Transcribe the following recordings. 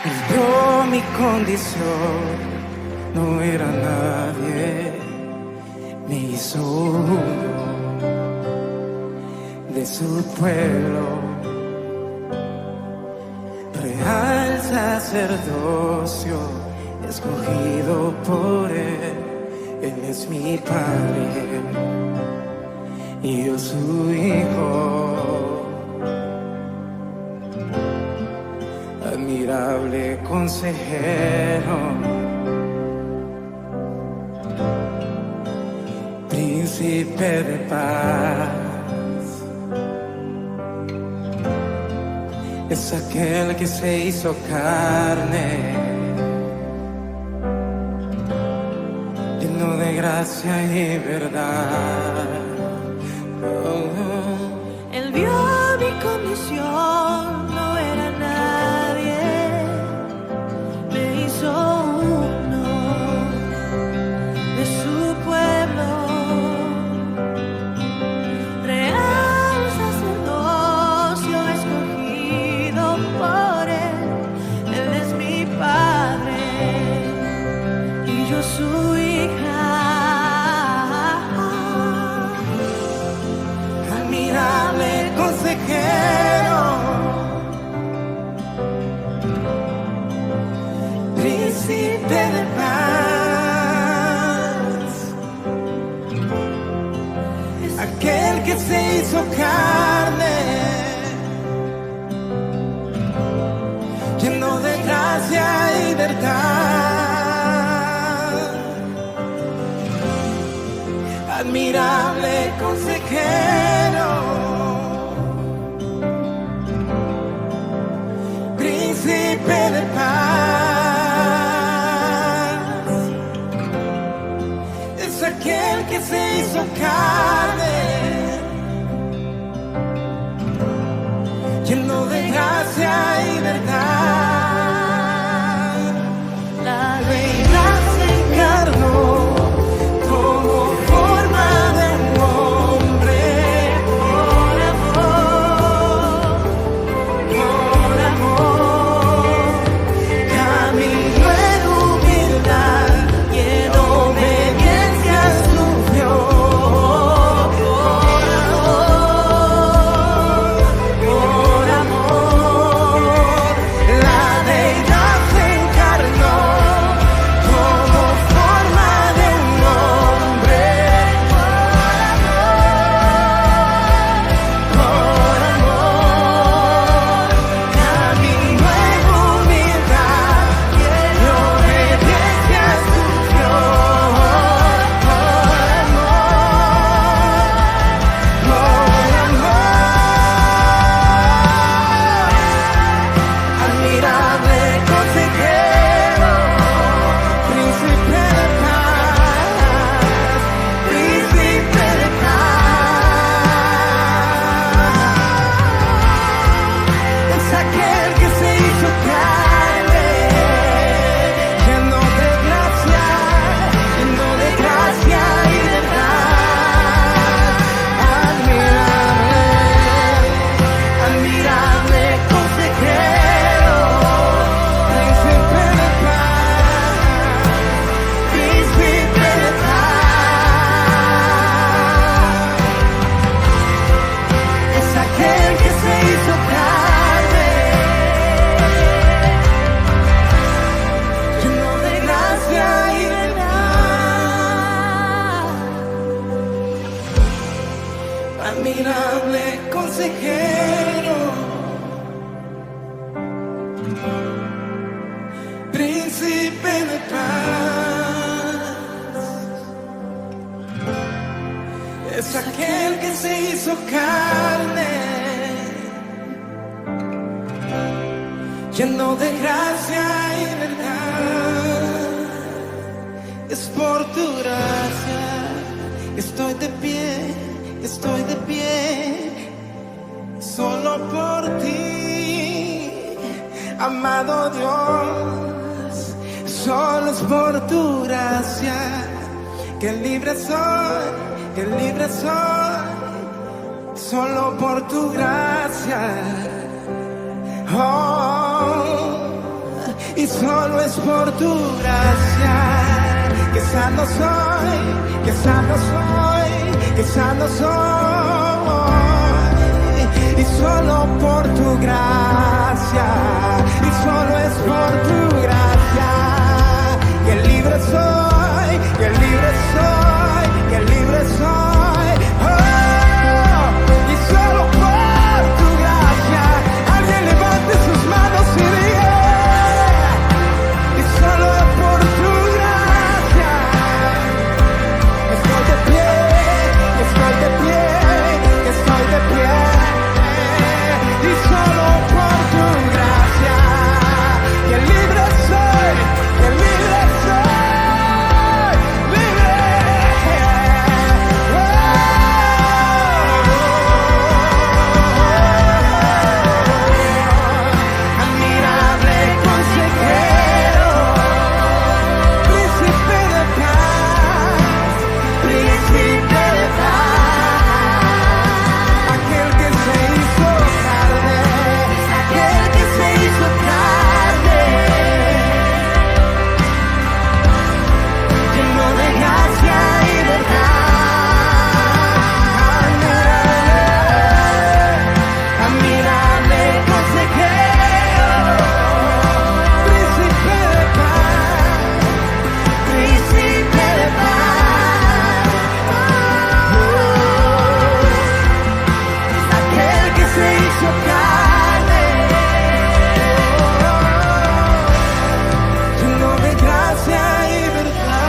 Él vio mi condición, no era nadie, me hizo uno de su pueblo, real sacerdocio, escogido por Él. Él es mi Padre y yo su Hijo. Admirable consejero, príncipe de paz, es aquel que se hizo carne, lleno de gracia y verdad. Él vio mi condición, no era nadie, me hizo uno de su pueblo, real sacerdocio, escogido por Él. Él es mi Padre y yo su hija. Admirable consejero, príncipe de paz, aquel que se hizo carne, lleno de gracia y verdad. Admirable consejero, príncipe de paz, es aquel que se hizo carne, lleno de gracia y verdad. La deidad se encarnó Como forma de un hombre, por amor, caminó en humildad y en obediencia sufrió. Por amor, la deidad se encarnó como forma de un hombre. Por amor, caminó en humildad y en obediencia sufrió. Admirable consejero, príncipe de paz, príncipe de paz, es aquel que se hizo carne, lleno de gracia y verdad. Admirable consejero, príncipe de paz, príncipe de paz, es aquel que se hizo carne, lleno de gracia y verdad. Admirable consejero, príncipe de paz, es aquel que se hizo carne, lleno de gracia y verdad. Es por tu gracia que estoy de pie, solo por ti, amado Dios. Solo es por tu gracia que libre soy, solo por tu gracia. Oh, y solo es por tu gracia que sano soy, que sano soy, que sano soy, y solo por tu gracia, y solo es por tu gracia que libre soy, que libre soy, que libre soy, oh, y solo por tu gracia. Alguien levante sus manos y diga, y solo por tu gracia estoy de pie, estoy de pie, estoy de pie, y solo por tu gracia que libre soy, que libre soy, libre. Admirable consejero, príncipe de paz, príncipe de paz, aquel que se hizo carne, aquel que se hizo carne, lleno de gracia y verdad. Admirable, admirable consejero, príncipe de paz, príncipe de paz, aquel que se hizo carne, lleno de gracia y verdad.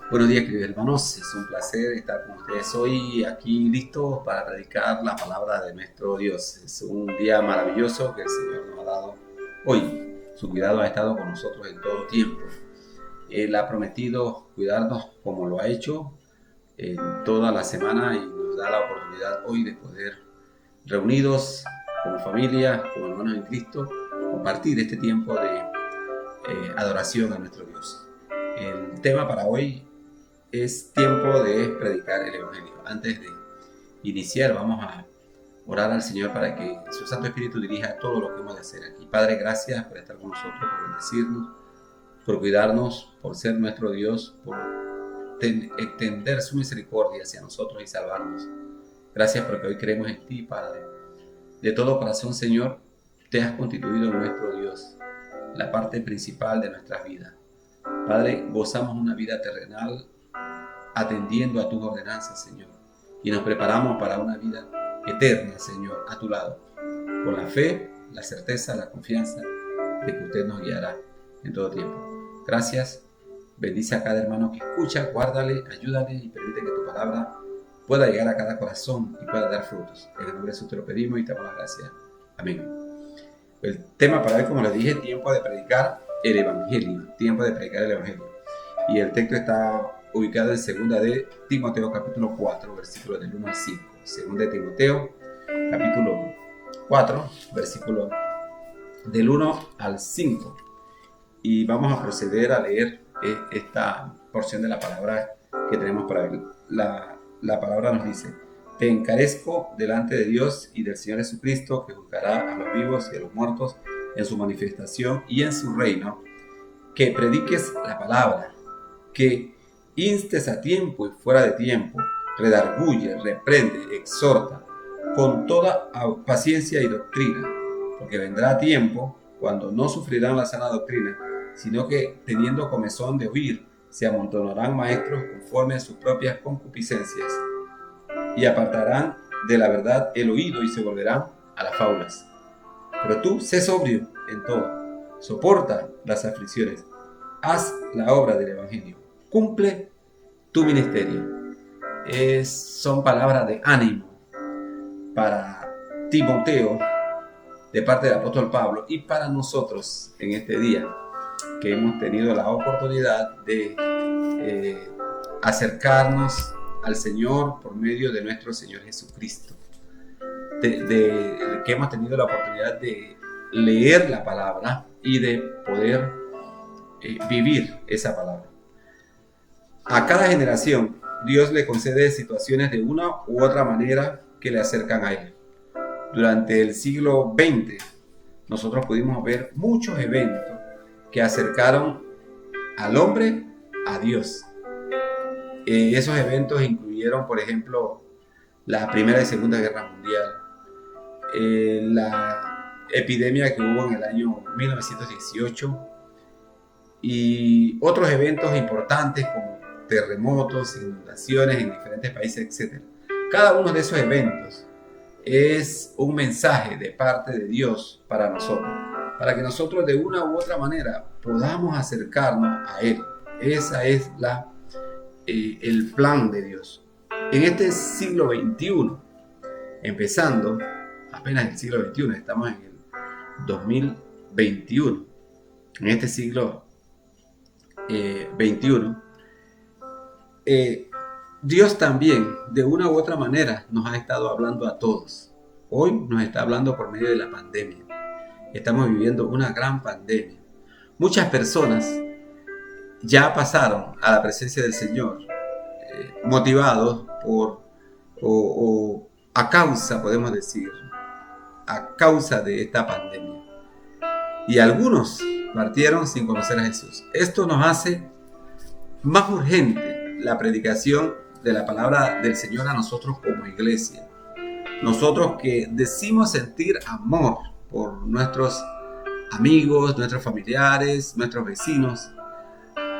Buenos días, queridos hermanos, es un placer estar con ustedes hoy aquí listos para predicar la palabra de nuestro Dios. Es un día maravilloso que el Señor nos ha dado hoy. Su cuidado ha estado con nosotros en todo tiempo. Él ha prometido cuidarnos como lo ha hecho en toda la semana y nos da la oportunidad hoy de poder, reunidos como familia, como hermanos en Cristo, compartir este tiempo de adoración a nuestro Dios. El tema para hoy es tiempo de predicar el Evangelio. Antes de iniciar, vamos a orar al Señor para que su Santo Espíritu dirija todo lo que hemos de hacer aquí. Padre, gracias por estar con nosotros, por bendecirnos, por cuidarnos, por ser nuestro Dios, por extender su misericordia hacia nosotros y salvarnos. Gracias porque hoy creemos en ti, Padre. De todo corazón, Señor, te has constituido en nuestro Dios, la parte principal de nuestras vidas. Padre, gozamos una vida terrenal atendiendo a tus ordenanzas, Señor, y nos preparamos para una vida eterna, Señor, a tu lado, con la fe, la certeza, la confianza de que usted nos guiará en todo tiempo. Gracias, bendice a cada hermano que escucha, guárdale, ayúdale y permite que tu palabra pueda llegar a cada corazón y pueda dar frutos. En el nombre de Jesús te lo pedimos y te damos las gracias. Amén. El tema para hoy, como les dije, tiempo de predicar el Evangelio, tiempo de predicar el Evangelio. Y el texto está ubicado en 2 de Timoteo capítulo 4, versículos del 1 al 5. 2 de Timoteo capítulo 4, versículos del 1 al 5. Y vamos a proceder a leer esta porción de la palabra que tenemos para ver. La palabra nos dice: te encarezco delante de Dios y del Señor Jesucristo, que juzgará a los vivos y a los muertos en su manifestación y en su reino, que prediques la palabra, que instes a tiempo y fuera de tiempo, redarguye, reprende, exhorta, con toda paciencia y doctrina, porque vendrá tiempo cuando no sufrirán la sana doctrina, sino que, teniendo comezón de oír, se amontonarán maestros conforme a sus propias concupiscencias, y apartarán de la verdad el oído y se volverán a las fábulas. Pero tú, sé sobrio en todo, soporta las aflicciones, haz la obra del Evangelio, cumple tu ministerio. Son palabras de ánimo para Timoteo de parte del apóstol Pablo y para nosotros en este día que hemos tenido la oportunidad de acercarnos al Señor por medio de nuestro Señor Jesucristo, que hemos tenido la oportunidad de leer la palabra y de poder vivir esa palabra. A cada generación Dios le concede situaciones de una u otra manera que le acercan a Él. Durante el siglo XX nosotros pudimos ver muchos eventos que acercaron al hombre a Dios. Esos eventos incluyeron, por ejemplo, la Primera y Segunda Guerra Mundial, la epidemia que hubo en el año 1918 y otros eventos importantes como terremotos, inundaciones en diferentes países, etc. Cada uno de esos eventos es un mensaje de parte de Dios para nosotros, para que nosotros de una u otra manera podamos acercarnos a Él. Esa es el plan de Dios. En este siglo XXI, empezando apenas el siglo XXI, estamos en el 2021, en este siglo XXI, Dios también de una u otra manera nos ha estado hablando a todos. Hoy nos está hablando por medio de la pandemia. Estamos viviendo una gran pandemia. Muchas personas ya pasaron a la presencia del Señor motivados por o a causa, podemos decir, a causa de esta pandemia. Y algunos partieron sin conocer a Jesús. Esto nos hace más urgente la predicación de la palabra del Señor a nosotros como iglesia. Nosotros que decimos sentir amor por nuestros amigos, nuestros familiares, nuestros vecinos.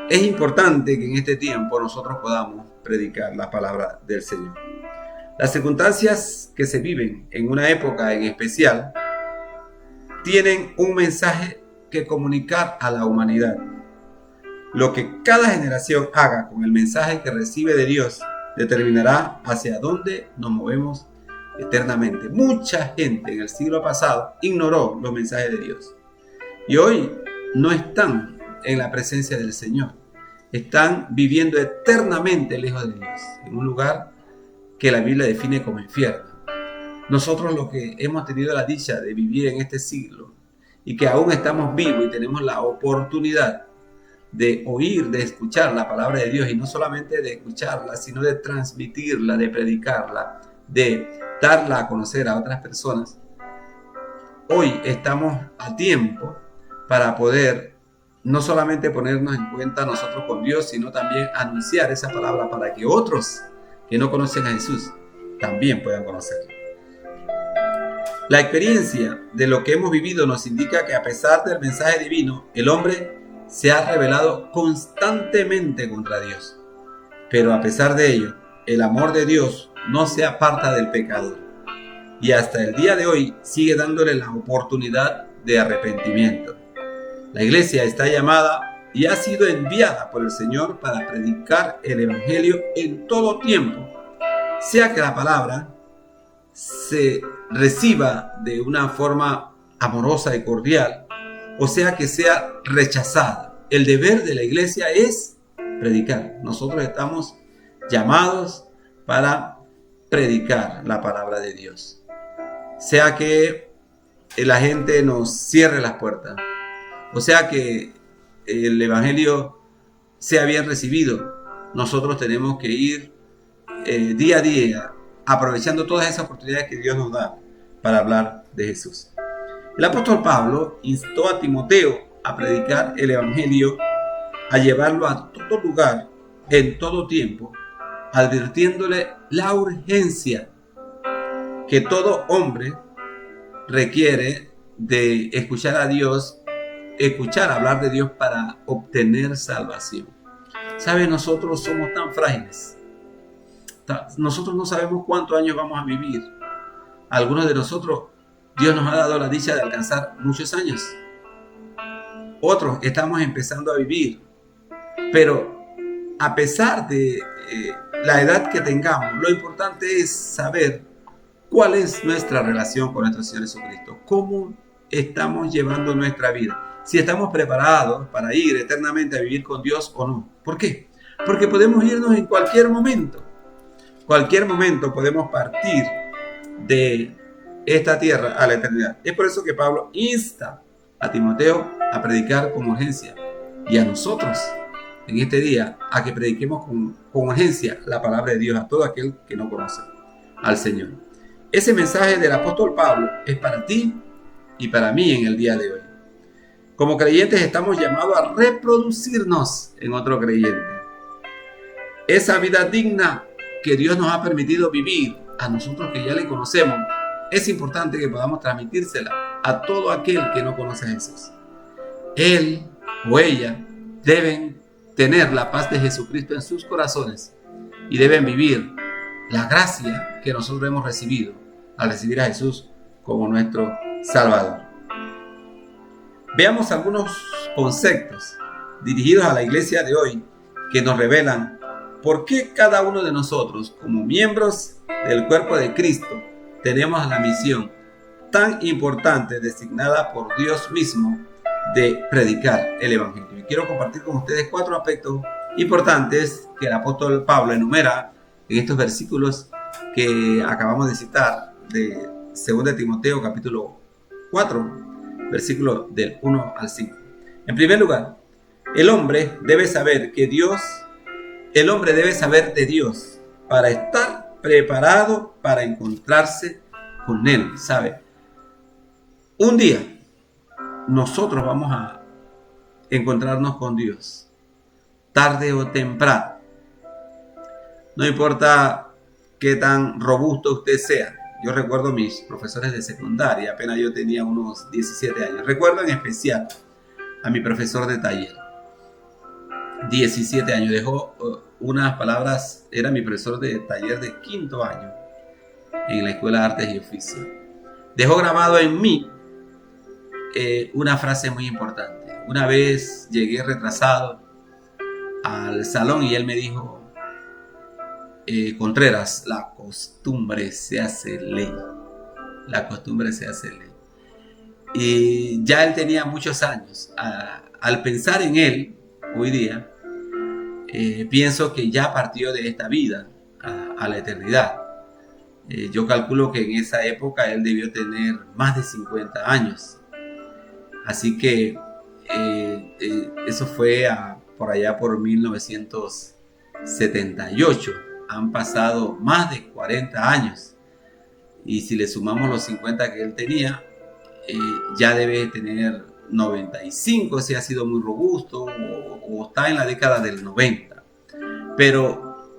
Es importante que en este tiempo nosotros podamos predicar la palabra del Señor. Las circunstancias que se viven en una época en especial tienen un mensaje que comunicar a la humanidad. Lo que cada generación haga con el mensaje que recibe de Dios determinará hacia dónde nos movemos eternamente. Mucha gente en el siglo pasado ignoró los mensajes de Dios y hoy no están en la presencia del Señor. Están viviendo eternamente lejos de Dios, en un lugar que la Biblia define como infierno. Nosotros, los que hemos tenido la dicha de vivir en este siglo y que aún estamos vivos y tenemos la oportunidad de oír, de escuchar la palabra de Dios, y no solamente de escucharla, sino de transmitirla, de predicarla, de darla a conocer a otras personas. Hoy estamos a tiempo para poder no solamente ponernos en cuenta nosotros con Dios, sino también anunciar esa palabra para que otros que no conocen a Jesús también puedan conocerlo. La experiencia de lo que hemos vivido nos indica que a pesar del mensaje divino, el hombre se ha rebelado constantemente contra Dios. Pero a pesar de ello, el amor de Dios no se aparta del pecador y hasta el día de hoy sigue dándole la oportunidad de arrepentimiento. La iglesia está llamada y ha sido enviada por el Señor para predicar el Evangelio en todo tiempo, sea que la palabra se reciba de una forma amorosa y cordial, o sea que sea rechazada. El deber de la iglesia es predicar. Nosotros estamos llamados para predicar la palabra de Dios. Sea que la gente nos cierre las puertas, o sea que el Evangelio sea bien recibido, nosotros tenemos que ir día a día aprovechando todas esas oportunidades que Dios nos da para hablar de Jesús. El apóstol Pablo instó a Timoteo a predicar el Evangelio, a llevarlo a todo lugar, en todo tiempo, advirtiéndole la urgencia que todo hombre requiere de escuchar a Dios, escuchar hablar de Dios para obtener salvación. ¿Sabe? Nosotros somos tan frágiles. Nosotros no sabemos cuántos años vamos a vivir. Algunos de nosotros, Dios nos ha dado la dicha de alcanzar muchos años. Otros estamos empezando a vivir. Pero a pesar de la edad que tengamos, lo importante es saber cuál es nuestra relación con nuestro Señor Jesucristo. Cómo estamos llevando nuestra vida. Si estamos preparados para ir eternamente a vivir con Dios o no. ¿Por qué? Porque podemos irnos en cualquier momento. Cualquier momento podemos partir de esta tierra a la eternidad. Es por eso que Pablo insta a Timoteo a predicar con urgencia y a nosotros en este día a que prediquemos con urgencia la palabra de Dios a todo aquel que no conoce al Señor. Ese mensaje del apóstol Pablo es para ti y para mí en el día de hoy. Como creyentes estamos llamados a reproducirnos en otro creyente. Esa vida digna que Dios nos ha permitido vivir a nosotros que ya le conocemos, es importante que podamos transmitírsela a todo aquel que no conoce a Jesús. Él o ella deben tener la paz de Jesucristo en sus corazones y deben vivir la gracia que nosotros hemos recibido al recibir a Jesús como nuestro Salvador. Veamos algunos conceptos dirigidos a la iglesia de hoy que nos revelan por qué cada uno de nosotros, como miembros del cuerpo de Cristo, tenemos la misión tan importante designada por Dios mismo de predicar el Evangelio. Y quiero compartir con ustedes 4 aspectos importantes que el apóstol Pablo enumera en estos versículos que acabamos de citar de 2 Timoteo capítulo 4, versículos del 1 al 5. En primer lugar, el hombre debe saber de Dios para estar preparado para encontrarse con Él, ¿sabe? Un día nosotros vamos a encontrarnos con Dios, tarde o temprano. No importa qué tan robusto usted sea. Yo recuerdo mis profesores de secundaria, apenas yo tenía unos 17 años. Recuerdo en especial a mi profesor de taller. 17 años, dejó unas palabras, era mi profesor de taller de 5º año en la Escuela de Artes y Oficios. Dejó grabado en mí una frase muy importante. Una vez llegué retrasado al salón y él me dijo: Contreras, la costumbre se hace ley. La costumbre se hace ley. Y ya él tenía muchos años. Al pensar en él, hoy día, pienso que ya partió de esta vida a la eternidad. Yo calculo que en esa época él debió tener más de 50 años. Así que eso fue por allá por 1978. Han pasado más de 40 años. Y si le sumamos los 50 que él tenía, ya debe tener 95 si ha sido muy robusto, o está en la década del 90. Pero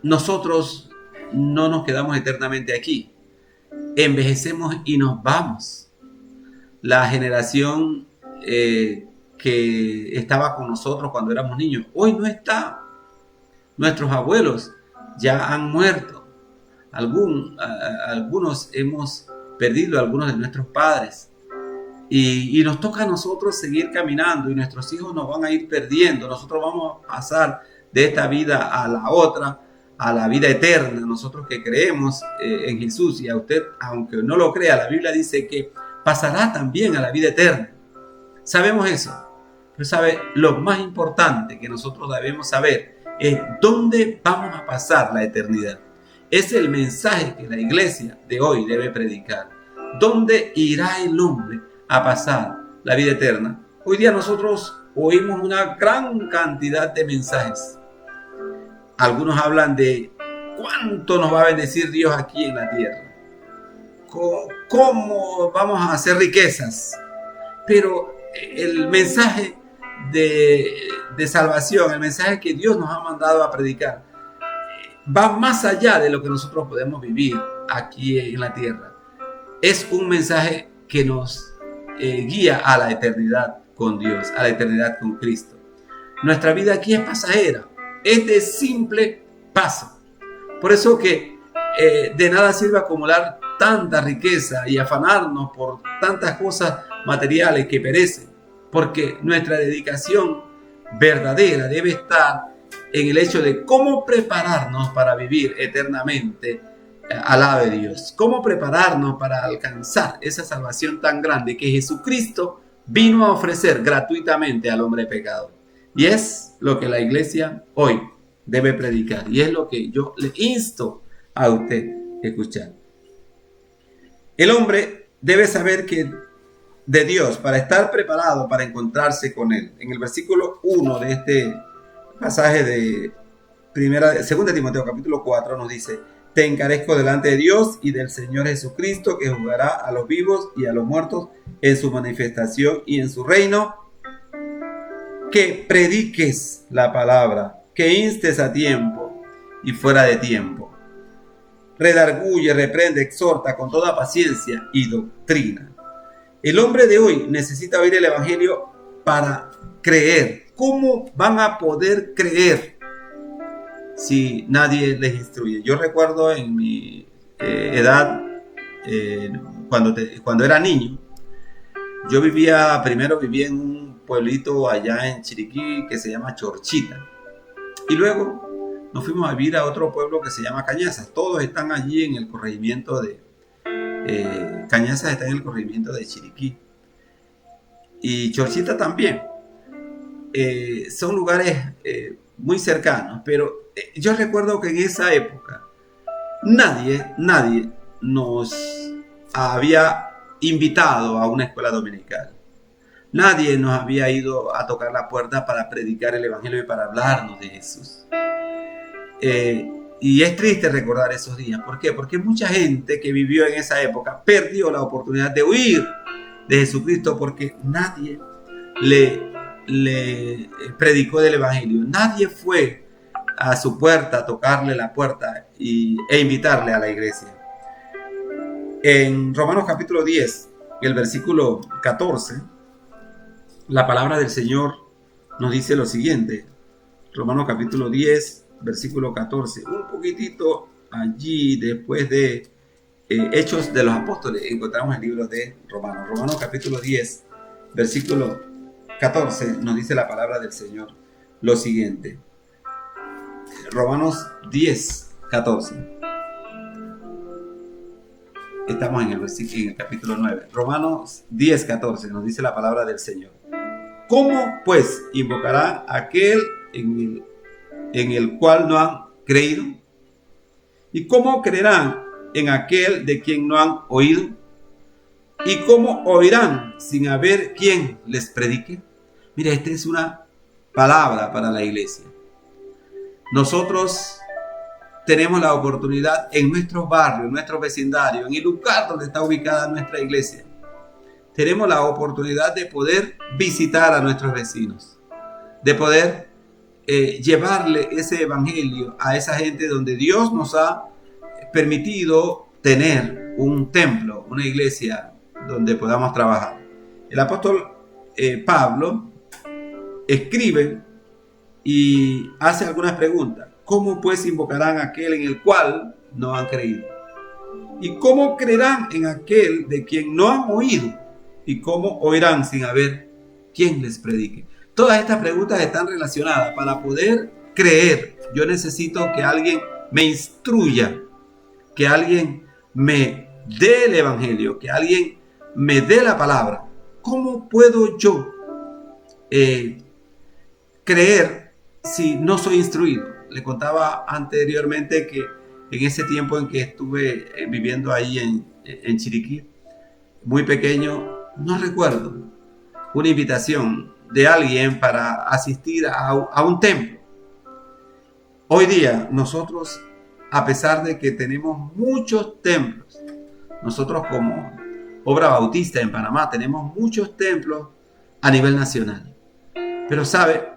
nosotros no nos quedamos eternamente aquí. Envejecemos y nos vamos. La generación que estaba con nosotros cuando éramos niños hoy no está. Nuestros abuelos ya han muerto. Algunos hemos perdido a algunos de nuestros padres. Y nos toca a nosotros seguir caminando, y nuestros hijos nos van a ir perdiendo. Nosotros vamos a pasar de esta vida a la otra, a la vida eterna. Nosotros que creemos en Jesús, y a usted, aunque no lo crea, la Biblia dice que pasará también a la vida eterna. Sabemos eso. Pero sabe, lo más importante que nosotros debemos saber es dónde vamos a pasar la eternidad. Es el mensaje que la iglesia de hoy debe predicar. ¿Dónde irá el hombre a pasar la vida eterna? Hoy día nosotros oímos una gran cantidad de mensajes. Algunos hablan de cuánto nos va a bendecir Dios aquí en la tierra, cómo vamos a hacer riquezas. Pero el mensaje de salvación, el mensaje que Dios nos ha mandado a predicar, va más allá de lo que nosotros podemos vivir aquí en la tierra. Es un mensaje que nos guía a la eternidad con Dios, a la eternidad con Cristo. Nuestra vida aquí es pasajera, es de simple paso. Por eso que de nada sirve acumular tanta riqueza y afanarnos por tantas cosas materiales que perecen, porque nuestra dedicación verdadera debe estar en el hecho de cómo prepararnos para vivir eternamente al lado de Dios, cómo prepararnos para alcanzar esa salvación tan grande que Jesucristo vino a ofrecer gratuitamente al hombre pecador. Y es lo que la iglesia hoy debe predicar, y es lo que yo le insto a usted a escuchar. El hombre debe saber que de Dios para estar preparado para encontrarse con Él. En el versículo 1 de este pasaje de 2 Timoteo capítulo 4 nos dice: te encarezco delante de Dios y del Señor Jesucristo, que juzgará a los vivos y a los muertos en su manifestación y en su reino, que prediques la palabra, que instes a tiempo y fuera de tiempo. Redarguye, reprende, exhorta con toda paciencia y doctrina. El hombre de hoy necesita oír el evangelio para creer. ¿Cómo van a poder creer si nadie les instruye? Yo recuerdo en mi edad, cuando era niño, yo primero vivía en un pueblito allá en Chiriquí que se llama Chorchita. Y luego nos fuimos a vivir a otro pueblo que se llama Cañazas. Todos están allí en el corregimiento de... Cañazas está en el corregimiento de Chiriquí. Y Chorchita también. Son lugares muy cercanos, pero yo recuerdo que en esa época nadie nos había invitado a una escuela dominical. Nadie nos había ido a tocar la puerta para predicar el evangelio y para hablarnos de Jesús. Y es triste recordar esos días. ¿Por qué? Porque mucha gente que vivió en esa época perdió la oportunidad de oír de Jesucristo porque nadie le predicó del evangelio. Nadie fue a su puerta a tocarle la puerta e invitarle a la iglesia. En Romanos capítulo 10, el versículo 14, la palabra del Señor nos dice lo siguiente. Romanos capítulo 10, versículo 14. Un poquitito allí después de Hechos de los Apóstoles encontramos el libro de Romanos. Romanos capítulo 10, versículo 14 nos dice la palabra del Señor lo siguiente. Romanos 10, 14. Estamos en el capítulo 9. Romanos 10, 14 nos dice la palabra del Señor. ¿Cómo pues invocarán a aquel en el cual no han creído? ¿Y cómo creerán en aquel de quien no han oído? ¿Y cómo oirán sin haber quien les predique? Mira, esta es una palabra para la iglesia. Nosotros tenemos la oportunidad en nuestros barrios, en nuestros vecindarios, en el lugar donde está ubicada nuestra iglesia. Tenemos la oportunidad de poder visitar a nuestros vecinos, de poder llevarle ese evangelio a esa gente donde Dios nos ha permitido tener un templo, una iglesia donde podamos trabajar. El apóstol Pablo escribe y hace algunas preguntas. ¿Cómo pues invocarán a aquel en el cual no han creído? ¿Y cómo creerán en aquel de quien no han oído? ¿Y cómo oirán sin haber quien les predique? Todas estas preguntas están relacionadas. Para poder creer, yo necesito que alguien me instruya, que alguien me dé el evangelio, que alguien me dé la palabra. ¿Cómo puedo yo creer si no soy instruido? Le contaba anteriormente que en ese tiempo en que estuve viviendo ahí en Chiriquí, muy pequeño, no recuerdo una invitación de alguien para asistir a un templo. Hoy día nosotros, a pesar de que tenemos muchos templos, nosotros como Obra Bautista en Panamá tenemos muchos templos a nivel nacional. Pero sabe,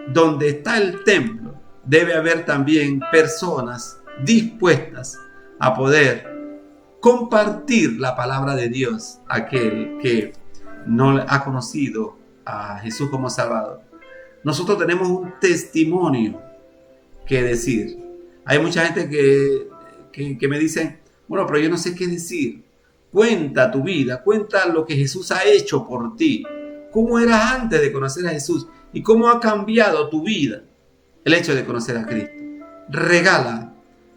donde está el templo debe haber también personas dispuestas a poder compartir la palabra de Dios a aquel que no ha conocido a Jesús como Salvador. Nosotros tenemos un testimonio que decir. Hay mucha gente que me dice, bueno, pero yo no sé qué decir. Cuenta tu vida, cuenta lo que Jesús ha hecho por ti. ¿Cómo eras antes de conocer a Jesús? ¿Y cómo ha cambiado tu vida el hecho de conocer a Cristo? Regala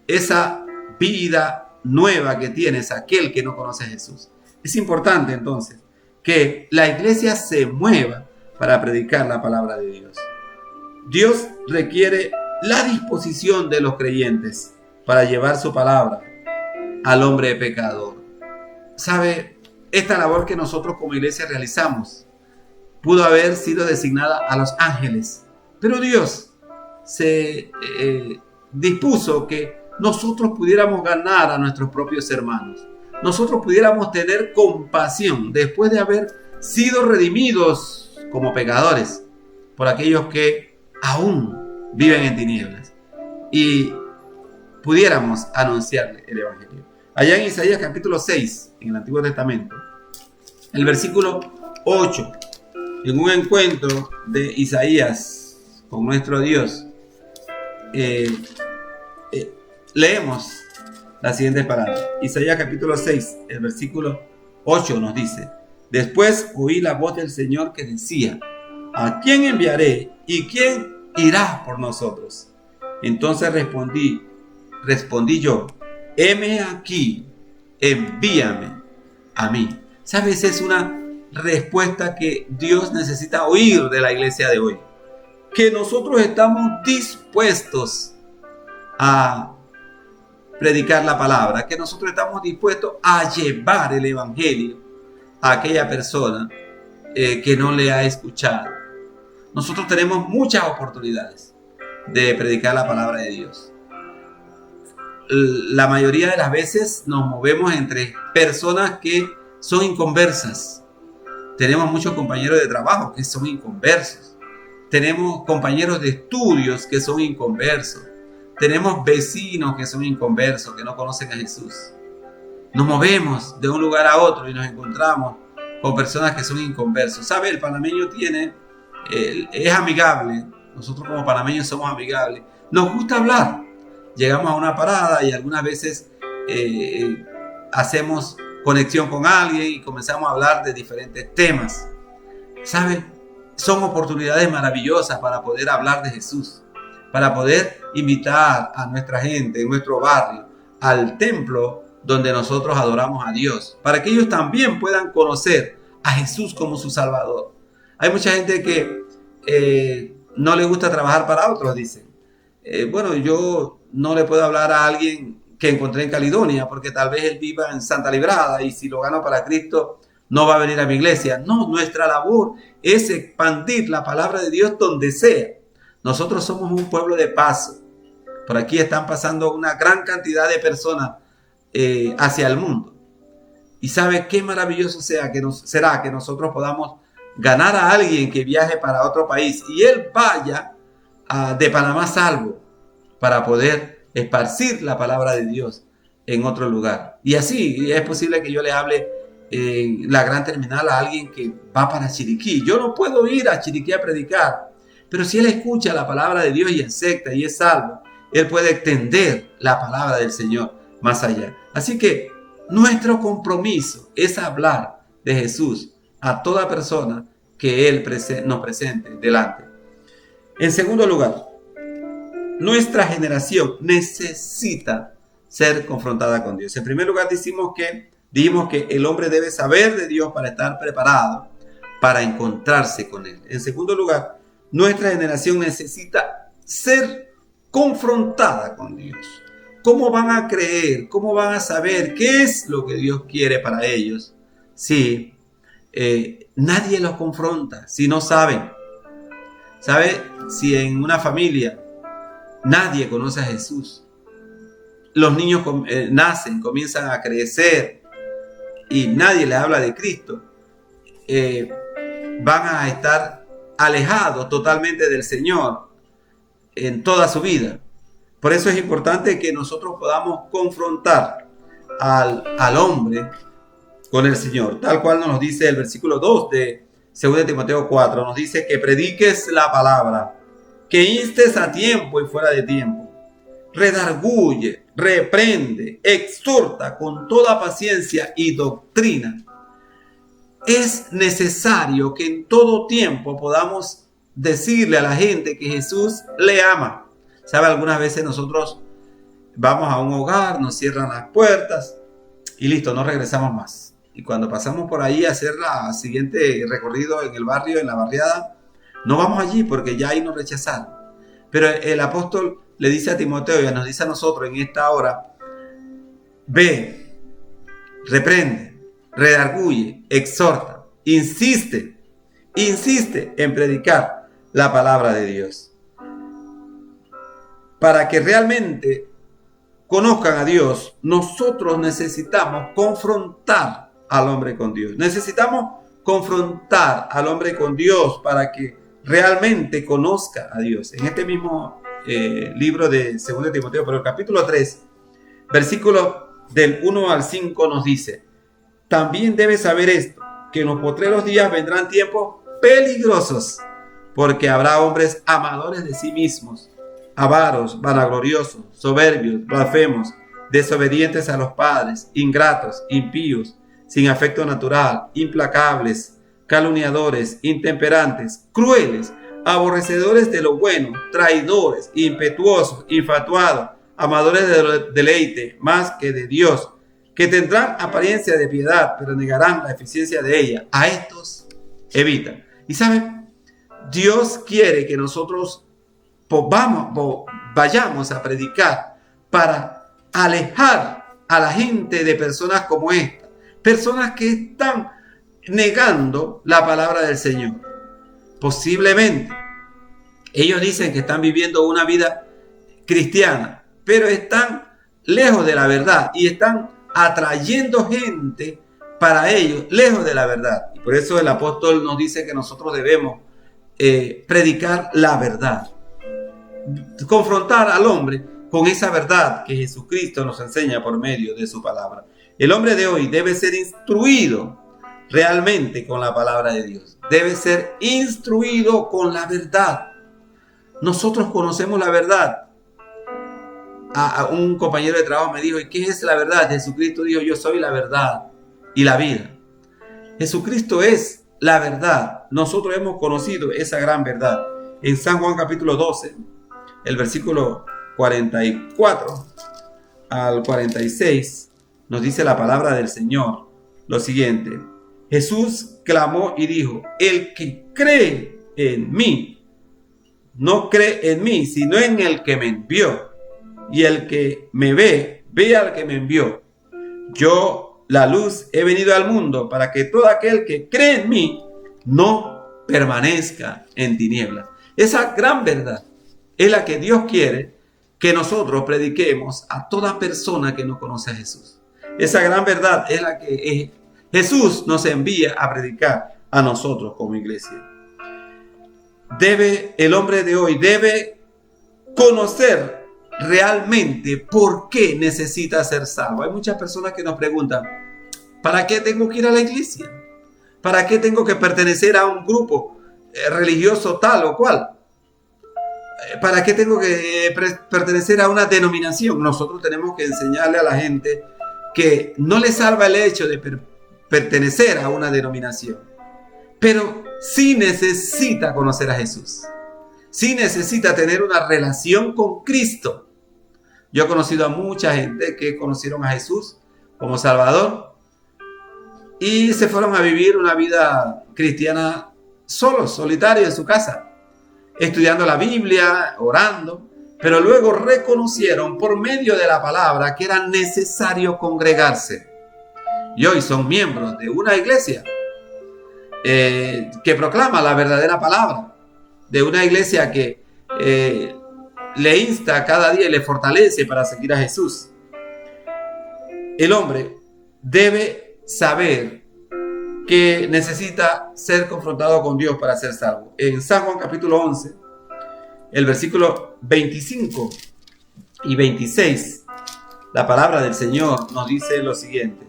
esa vida nueva que tienes a aquel que no conoce a Jesús. Es importante entonces que la iglesia se mueva para predicar la palabra de Dios. Dios requiere la disposición de los creyentes para llevar su palabra al hombre pecador. sabe, esta labor que nosotros como iglesia realizamos pudo haber sido designada a los ángeles, pero Dios se dispuso que nosotros pudiéramos ganar a nuestros propios hermanos. Nosotros pudiéramos tener compasión después de haber sido redimidos como pecadores por aquellos que aún viven en tinieblas y pudiéramos anunciarle el Evangelio. Allá en Isaías capítulo 6, en el Antiguo Testamento, el versículo 8, en un encuentro de Isaías con nuestro Dios, leemos las siguientes palabras. Isaías capítulo 6, el versículo 8 nos dice: después oí la voz del Señor que decía: ¿a quién enviaré y quién irá por nosotros? Entonces respondí yo: heme aquí, envíame a mí. ¿Sabes? Es una respuesta que Dios necesita oír de la iglesia de hoy. Que nosotros estamos dispuestos a predicar la palabra, que nosotros estamos dispuestos a llevar el evangelio a aquella persona que no le ha escuchado. Nosotros tenemos muchas oportunidades de predicar la palabra de Dios. La mayoría de las veces nos movemos entre personas que son inconversas. Tenemos muchos compañeros de trabajo que son inconversos. Tenemos compañeros de estudios que son inconversos. Tenemos vecinos que son inconversos, que no conocen a Jesús. Nos movemos de un lugar a otro y nos encontramos con personas que son inconversos. ¿Sabe? El panameño es amigable. Nosotros como panameños somos amigables. Nos gusta hablar. Llegamos a una parada y algunas veces hacemos conexión con alguien y comenzamos a hablar de diferentes temas. ¿Sabe? Son oportunidades maravillosas para poder hablar de Jesús, para poder invitar a nuestra gente en nuestro barrio al templo donde nosotros adoramos a Dios, para que ellos también puedan conocer a Jesús como su Salvador. Hay mucha gente que no le gusta trabajar para otros, dicen. Bueno, yo no le puedo hablar a alguien que encontré en Caledonia porque tal vez él viva en Santa Librada y si lo gano para Cristo no va a venir a mi iglesia. No, nuestra labor es expandir la palabra de Dios donde sea. Nosotros somos un pueblo de paso. Por aquí están pasando una gran cantidad de personas hacia el mundo. Y sabe qué maravilloso será que nosotros podamos ganar a alguien que viaje para otro país y él vaya de Panamá salvo para poder esparcir la palabra de Dios en otro lugar. Y así es posible que yo le hable en la gran terminal a alguien que va para Chiriquí. Yo no puedo ir a Chiriquí a predicar, pero si él escucha la palabra de Dios y acepta y es salvo, él puede extender la palabra del Señor más allá. Así que nuestro compromiso es hablar de Jesús a toda persona que Él nos presente delante. En segundo lugar, nuestra generación necesita ser confrontada con Dios. En primer lugar, dijimos que el hombre debe saber de Dios para estar preparado para encontrarse con Él. En segundo lugar, nuestra generación necesita ser confrontada con Dios. ¿Cómo van a creer? ¿Cómo van a saber qué es lo que Dios quiere para ellos? Si nadie los confronta, si no saben. ¿Sabe? Si en una familia nadie conoce a Jesús, los niños nacen, comienzan a crecer y nadie les habla de Cristo, van a estar alejados totalmente del Señor en toda su vida. Por eso es importante que nosotros podamos confrontar al hombre con el Señor, tal cual nos dice el versículo 2 de 2 Timoteo 4, nos dice que prediques la palabra, que instes a tiempo y fuera de tiempo, redarguye, reprende, exhorta con toda paciencia y doctrina. Es necesario que en todo tiempo podamos decirle a la gente que Jesús le ama. ¿Sabe? Algunas veces nosotros vamos a un hogar, nos cierran las puertas y listo, no regresamos más. Y cuando pasamos por ahí a hacer la siguiente recorrido en el barrio, en la barriada, no vamos allí porque ya ahí nos rechazaron. Pero el apóstol le dice a Timoteo y nos dice a nosotros en esta hora: ve, reprende, redarguye, exhorta, insiste en predicar la palabra de Dios. Para que realmente conozcan a Dios, nosotros necesitamos confrontar al hombre con Dios. Necesitamos confrontar al hombre con Dios para que realmente conozca a Dios. En este mismo libro de 2 Timoteo, pero el capítulo 3, versículo del 1 al 5 nos dice: también debes saber esto, que en los postreros días vendrán tiempos peligrosos, porque habrá hombres amadores de sí mismos, avaros, vanagloriosos, soberbios, blasfemos, desobedientes a los padres, ingratos, impíos, sin afecto natural, implacables, calumniadores, intemperantes, crueles, aborrecedores de lo bueno, traidores, impetuosos, infatuados, amadores de deleite más que de Dios, que tendrán apariencia de piedad, pero negarán la eficiencia de ella. A estos evita. Y saben, Dios quiere que nosotros vayamos a predicar para alejar a la gente de personas como esta, personas que están negando la palabra del Señor. Posiblemente ellos dicen que están viviendo una vida cristiana, pero están lejos de la verdad y están atrayendo gente para ellos lejos de la verdad. Y por eso el apóstol nos dice que nosotros debemos predicar la verdad, confrontar al hombre con esa verdad que Jesucristo nos enseña por medio de su palabra. El hombre de hoy debe ser instruido realmente con la palabra de Dios. Debe ser instruido con la verdad. Nosotros conocemos la verdad. A un compañero de trabajo me dijo: ¿y qué es la verdad? Jesucristo dijo: yo soy la verdad y la vida. Jesucristo es la verdad. Nosotros hemos conocido esa gran verdad. En San Juan capítulo 12, el versículo 44 al 46, nos dice la palabra del Señor lo siguiente: Jesús clamó y dijo: el que cree en mí, no cree en mí, sino en el que me envió. Y el que me ve, ve al que me envió. Yo, la luz, he venido al mundo para que todo aquel que cree en mí no permanezca en tinieblas. Esa gran verdad es la que Dios quiere que nosotros prediquemos a toda persona que no conoce a Jesús. Esa gran verdad es la que Jesús nos envía a predicar a nosotros como iglesia. El hombre de hoy debe conocer realmente por qué necesita ser salvo. Hay muchas personas que nos preguntan: ¿para qué tengo que ir a la iglesia? ¿Para qué tengo que pertenecer a un grupo religioso tal o cual? ¿Para qué tengo que pertenecer a una denominación? Nosotros tenemos que enseñarle a la gente que no le salva el hecho de pertenecer a una denominación, pero sí necesita conocer a Jesús. Sí necesita tener una relación con Cristo. Yo he conocido a mucha gente que conocieron a Jesús como Salvador y se fueron a vivir una vida cristiana solos, solitarios en su casa, estudiando la Biblia, orando, pero luego reconocieron por medio de la palabra que era necesario congregarse. Y hoy son miembros de una iglesia que proclama la verdadera palabra, de una iglesia que le insta cada día y le fortalece para seguir a Jesús. El hombre debe saber que necesita ser confrontado con Dios para ser salvo. En San Juan capítulo 11, el versículo 25 y 26, la palabra del Señor nos dice lo siguiente.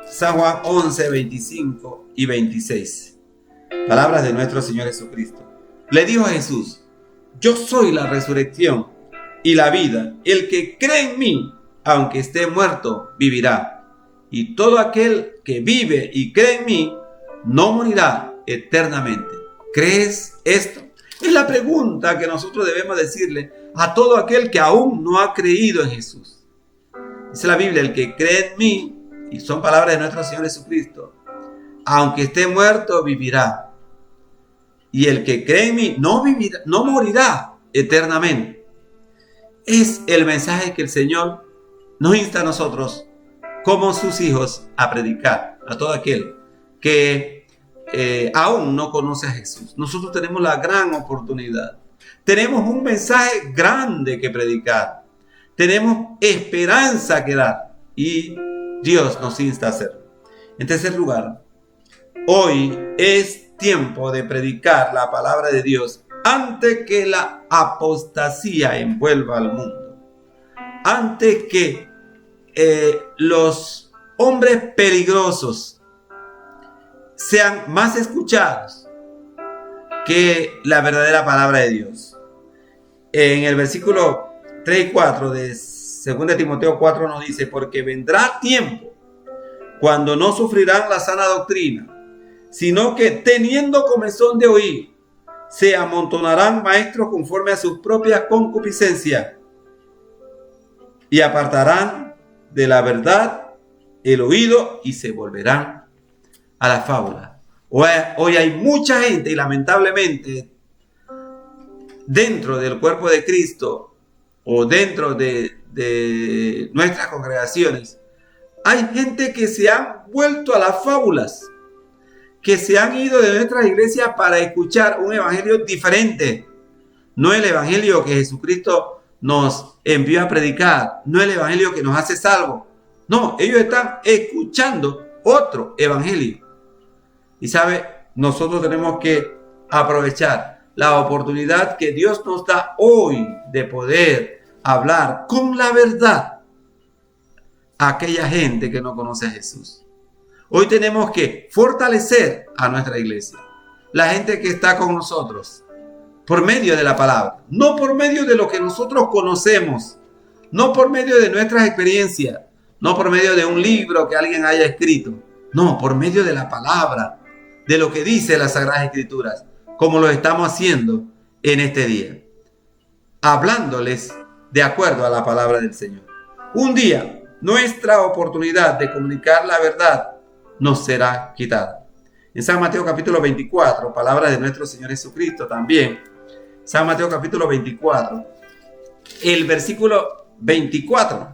San Juan 11, 25 y 26. Palabras de nuestro Señor Jesucristo. Le dijo a Jesús: yo soy la resurrección y la vida. El que cree en mí, aunque esté muerto, vivirá. Y todo aquel que vive y cree en mí, no morirá eternamente. ¿Crees esto? Es la pregunta que nosotros debemos decirle a todo aquel que aún no ha creído en Jesús. Dice la Biblia: el que cree en mí, y son palabras de nuestro Señor Jesucristo, aunque esté muerto, vivirá. Y el que cree en mí no morirá eternamente. Es el mensaje que el Señor nos insta a nosotros como sus hijos a predicar. a todo aquel que aún no conoce a Jesús. Nosotros tenemos la gran oportunidad. Tenemos un mensaje grande que predicar. Tenemos esperanza que dar. Y Dios nos insta a hacerlo. En tercer lugar, hoy es tiempo de predicar la palabra de Dios antes que la apostasía envuelva al mundo. Antes que los hombres peligrosos sean más escuchados que la verdadera palabra de Dios. En el versículo 3 y 4 de 2 Timoteo 4 nos dice: porque vendrá tiempo cuando no sufrirán la sana doctrina, sino que teniendo comezón de oír, se amontonarán maestros conforme a sus propias concupiscencias y apartarán de la verdad el oído y se volverán a la fábula. Hoy hay mucha gente, y lamentablemente dentro del cuerpo de Cristo o dentro de nuestras congregaciones, hay gente que se han vuelto a las fábulas, que se han ido de nuestras iglesias para escuchar un evangelio diferente. No el evangelio que Jesucristo nos envió a predicar, no el evangelio que nos hace salvos. No, ellos están escuchando otro evangelio. Y sabe, nosotros tenemos que aprovechar la oportunidad que Dios nos da hoy de poder hablar con la verdad a aquella gente que no conoce a Jesús. Hoy tenemos que fortalecer a nuestra iglesia, la gente que está con nosotros, por medio de la palabra, no por medio de lo que nosotros conocemos, no por medio de nuestras experiencias, no por medio de un libro que alguien haya escrito, no, por medio de la palabra, de lo que dice las Sagradas Escrituras, como lo estamos haciendo en este día, hablándoles de acuerdo a la palabra del Señor. Un día, nuestra oportunidad de comunicar la verdad nos será quitada. En San Mateo capítulo 24, palabra de nuestro Señor Jesucristo también. San Mateo capítulo 24, el versículo 24,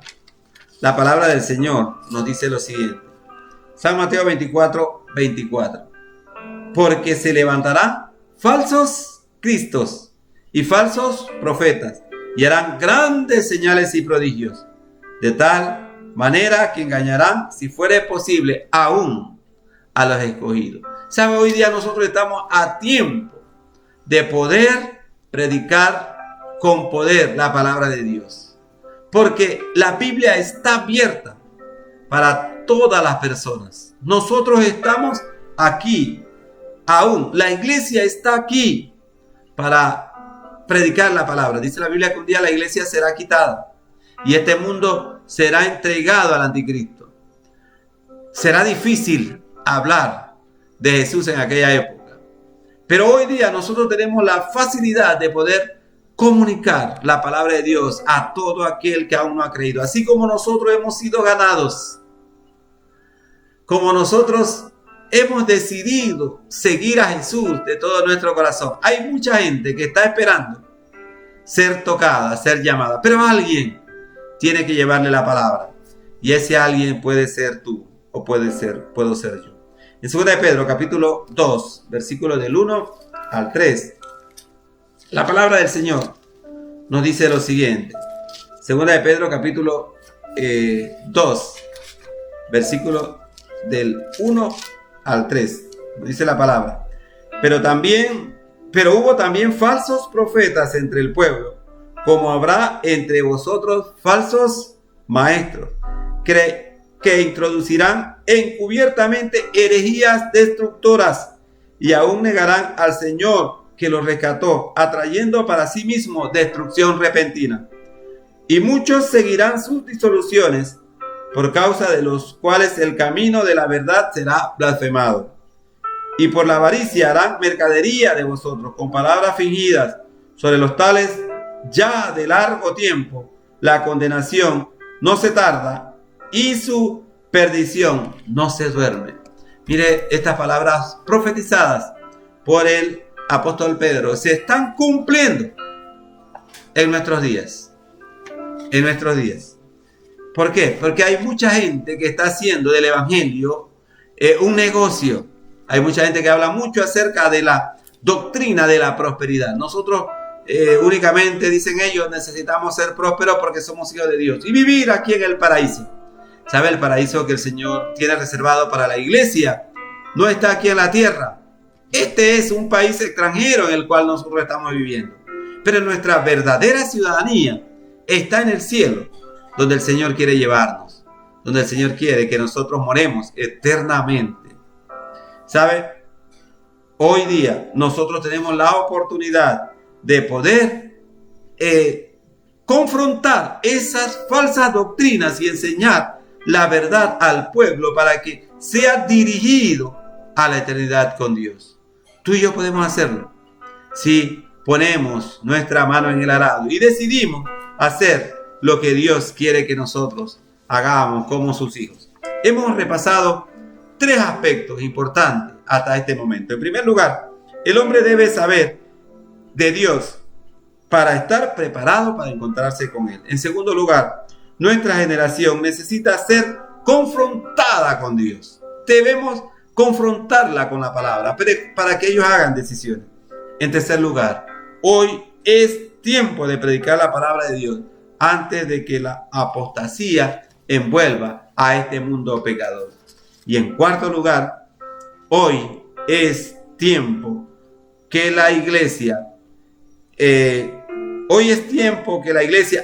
la palabra del Señor nos dice lo siguiente. San Mateo 24, 24. Porque se levantarán falsos cristos y falsos profetas y harán grandes señales y prodigios, de tal manera que engañarán, si fuere posible, aún a los escogidos. ¿Sabe? Hoy día nosotros estamos a tiempo de poder predicar con poder la palabra de Dios, porque la Biblia está abierta para todas las personas. Nosotros estamos aquí, aún la iglesia está aquí para predicar la palabra. Dice la Biblia que un día la iglesia será quitada y este mundo será entregado al anticristo. Será difícil hablar de Jesús en aquella época, pero hoy día nosotros tenemos la facilidad de poder comunicar la palabra de Dios a todo aquel que aún no ha creído. Así como nosotros hemos sido ganados, como nosotros hemos decidido seguir a Jesús de todo nuestro corazón, hay mucha gente que está esperando ser tocada, ser llamada, pero alguien tiene que llevarle la palabra, y ese alguien puede ser tú o puedo ser yo. En 2 de Pedro capítulo 2, versículos del 1 al 3, la palabra del Señor nos dice lo siguiente. 2 de Pedro capítulo 2, versículo del 1 al 3, dice la palabra. Pero hubo también falsos profetas entre el pueblo, como habrá entre vosotros falsos maestros, que introducirán encubiertamente herejías destructoras, y aún negarán al Señor que los rescató, atrayendo para sí mismo destrucción repentina. Y muchos seguirán sus disoluciones, por causa de los cuales el camino de la verdad será blasfemado. Y por la avaricia harán mercadería de vosotros con palabras fingidas. Sobre los tales, ya de largo tiempo, la condenación no se tarda y su perdición no se duerme. Mire, estas palabras profetizadas por el apóstol Pedro se están cumpliendo en nuestros días. En nuestros días. ¿Por qué? Porque hay mucha gente que está haciendo del evangelio un negocio. Hay mucha gente que habla mucho acerca de la doctrina de la prosperidad. Nosotros únicamente, dicen ellos, necesitamos ser prósperos porque somos hijos de Dios y vivir aquí en el paraíso. ¿Sabe? El paraíso que el Señor tiene reservado para la iglesia no está aquí en la tierra. Este es un país extranjero en el cual nosotros estamos viviendo. Pero nuestra verdadera ciudadanía está en el cielo, donde el Señor quiere llevarnos, donde el Señor quiere que nosotros moremos eternamente. ¿Sabe? Hoy día nosotros tenemos la oportunidad de poder confrontar esas falsas doctrinas y enseñar la verdad al pueblo para que sea dirigido a la eternidad con Dios. Tú y yo podemos hacerlo si ponemos nuestra mano en el arado y decidimos hacer lo que Dios quiere que nosotros hagamos como sus hijos. Hemos repasado 3 aspectos importantes hasta este momento. En primer lugar, el hombre debe saber de Dios para estar preparado para encontrarse con Él. En segundo lugar, nuestra generación necesita ser confrontada con Dios. Debemos confrontarla con la palabra para que ellos hagan decisiones. En tercer lugar, hoy es tiempo de predicar la palabra de Dios antes de que la apostasía envuelva a este mundo pecador. Y en cuarto lugar, hoy es tiempo que la iglesia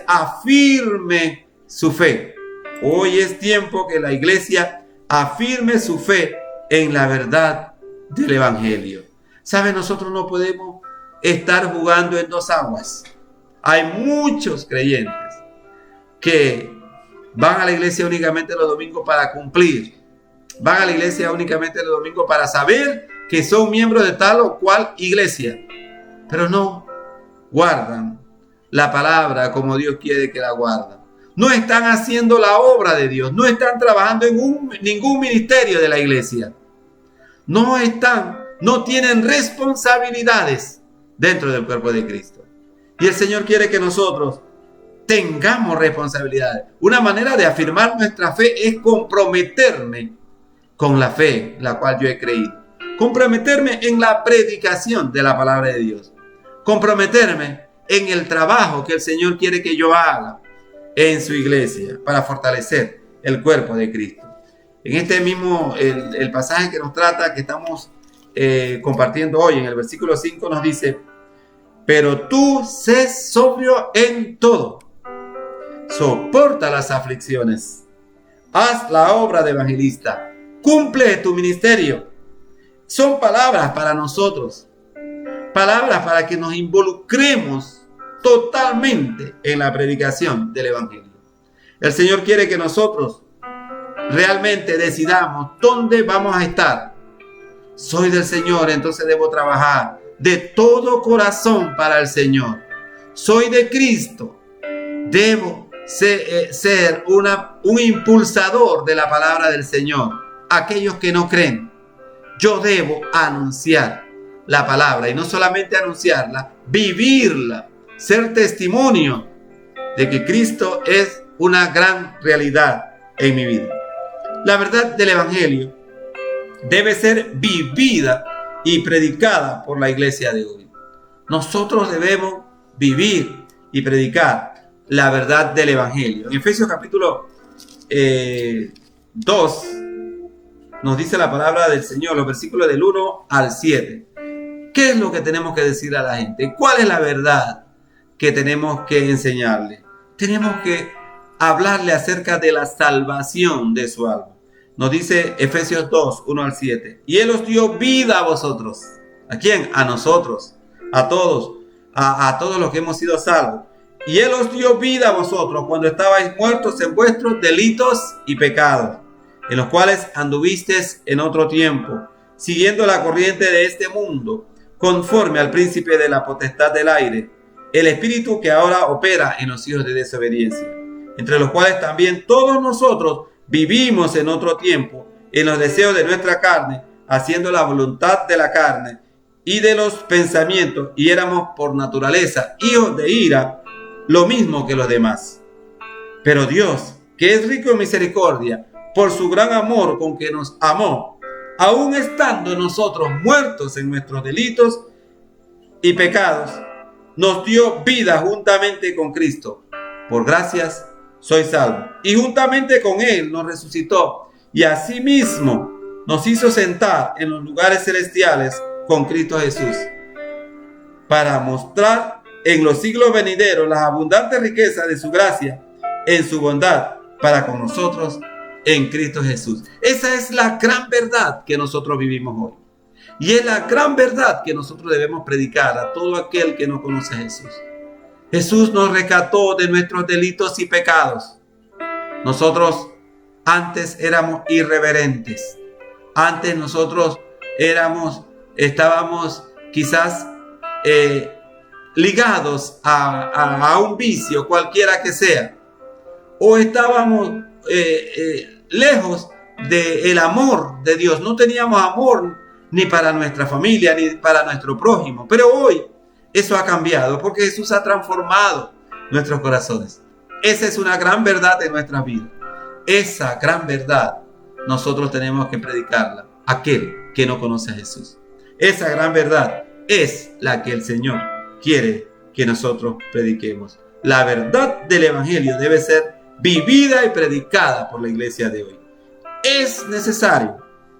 afirme su fe. Hoy es tiempo que la iglesia afirme su fe en la verdad del evangelio. ¿Sabe? Nosotros no podemos estar jugando en 2 aguas. Hay muchos creyentes que van a la iglesia únicamente los domingos para cumplir. Van a la iglesia únicamente los domingos para saber que son miembros de tal o cual iglesia. Pero no guardan la palabra como Dios quiere que la guarden. No están haciendo la obra de Dios. No están trabajando en ningún ministerio de la iglesia. No tienen responsabilidades dentro del cuerpo de Cristo. Y el Señor quiere que nosotros tengamos responsabilidades. Una manera de afirmar nuestra fe es comprometerme con la fe la cual yo he creído. Comprometerme en la predicación de la palabra de Dios. Comprometerme en el trabajo que el Señor quiere que yo haga en su iglesia para fortalecer el cuerpo de Cristo. En este mismo, el pasaje que nos trata, que estamos compartiendo hoy, en el versículo 5 nos dice: pero tú sé sobrio en todo, soporta las aflicciones, haz la obra de evangelista, cumple tu ministerio. Son palabras para nosotros, palabras para que nos involucremos totalmente en la predicación del evangelio. El Señor quiere que nosotros realmente decidamos dónde vamos a estar. Soy del Señor, entonces debo trabajar de todo corazón para el Señor. Soy de Cristo, debo ser un impulsador de la palabra del Señor. Aquellos que no creen, yo debo anunciar la palabra, y no solamente anunciarla, vivirla, ser testimonio de que Cristo es una gran realidad en mi vida. La verdad del evangelio debe ser vivida y predicada por la iglesia de hoy. Nosotros debemos vivir y predicar la verdad del evangelio. En Efesios capítulo 2 nos dice la palabra del Señor, los versículos del 1 al 7. ¿Qué es lo que tenemos que decir a la gente? ¿Cuál es la verdad que tenemos que enseñarle? Tenemos que hablarle acerca de la salvación de su alma. Nos dice Efesios 2, 1 al 7. Y Él os dio vida a vosotros. ¿A quién? A nosotros. A todos. A todos los que hemos sido salvos. Y Él os dio vida a vosotros cuando estabais muertos en vuestros delitos y pecados, en los cuales anduvisteis en otro tiempo, siguiendo la corriente de este mundo, conforme al príncipe de la potestad del aire, el espíritu que ahora opera en los hijos de desobediencia, entre los cuales también todos nosotros vivimos en otro tiempo, en los deseos de nuestra carne, haciendo la voluntad de la carne y de los pensamientos, y éramos por naturaleza hijos de ira, lo mismo que los demás. Pero Dios, que es rico en misericordia, por su gran amor con que nos amó, aun estando nosotros muertos en nuestros delitos y pecados, nos dio vida juntamente con Cristo. Por gracias sois salvos. Y juntamente con Él nos resucitó y asimismo nos hizo sentar en los lugares celestiales con Cristo Jesús, para mostrar en los siglos venideros las abundantes riquezas de su gracia en su bondad para con nosotros en Cristo Jesús. Esa es la gran verdad que nosotros vivimos hoy. Y es la gran verdad que nosotros debemos predicar a todo aquel que no conoce a Jesús. Jesús nos rescató de nuestros delitos y pecados. Nosotros antes éramos irreverentes. Antes nosotros estábamos quizás ligados a un vicio, cualquiera que sea. O estábamos lejos del amor de Dios. No teníamos amor ni para nuestra familia, ni para nuestro prójimo. Pero hoy eso ha cambiado porque Jesús ha transformado nuestros corazones. Esa es una gran verdad de nuestra vida. Esa gran verdad nosotros tenemos que predicarla a aquel que no conoce a Jesús. Esa gran verdad es la que el Señor quiere que nosotros prediquemos. La verdad del Evangelio debe ser vivida y predicada por la iglesia de hoy. Es necesario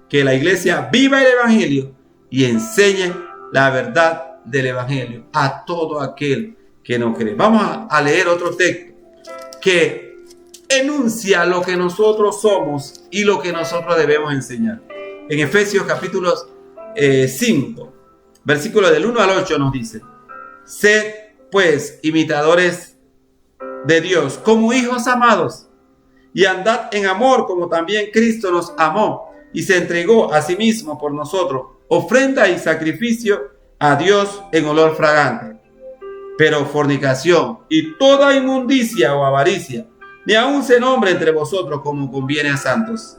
que la iglesia viva el Evangelio y enseñe la verdad del Evangelio a todo aquel que no cree. Vamos a leer otro texto que enuncia lo que nosotros somos y lo que nosotros debemos enseñar. En Efesios capítulo 5, versículos del 1 al 8 nos dice: sed pues imitadores de Dios como hijos amados, y andad en amor como también Cristo nos amó y se entregó a sí mismo por nosotros, ofrenda y sacrificio a Dios en olor fragante. Pero fornicación y toda inmundicia o avaricia, ni aun se nombre entre vosotros como conviene a santos,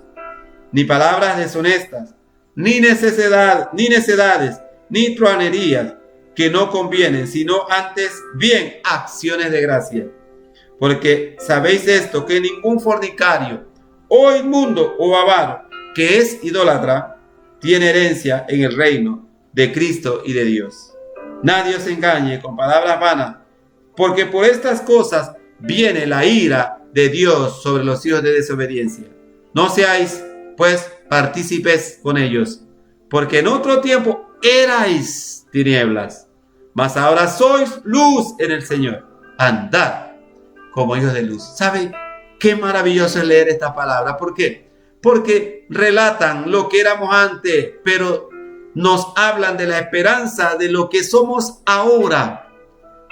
ni palabras deshonestas, ni necedades, ni truhanerías que no convienen, sino antes bien acciones de gracia. Porque sabéis esto, que ningún fornicario, o inmundo, o avaro, que es idólatra, tiene herencia en el reino de Cristo y de Dios. Nadie os engañe con palabras vanas, porque por estas cosas viene la ira de Dios sobre los hijos de desobediencia. No seáis, pues, partícipes con ellos, porque en otro tiempo erais tinieblas, mas ahora sois luz en el Señor. Andad como hijos de luz. ¿Sabe qué maravilloso es leer esta palabra? ¿Por qué? Porque relatan lo que éramos antes, pero nos hablan de la esperanza de lo que somos ahora.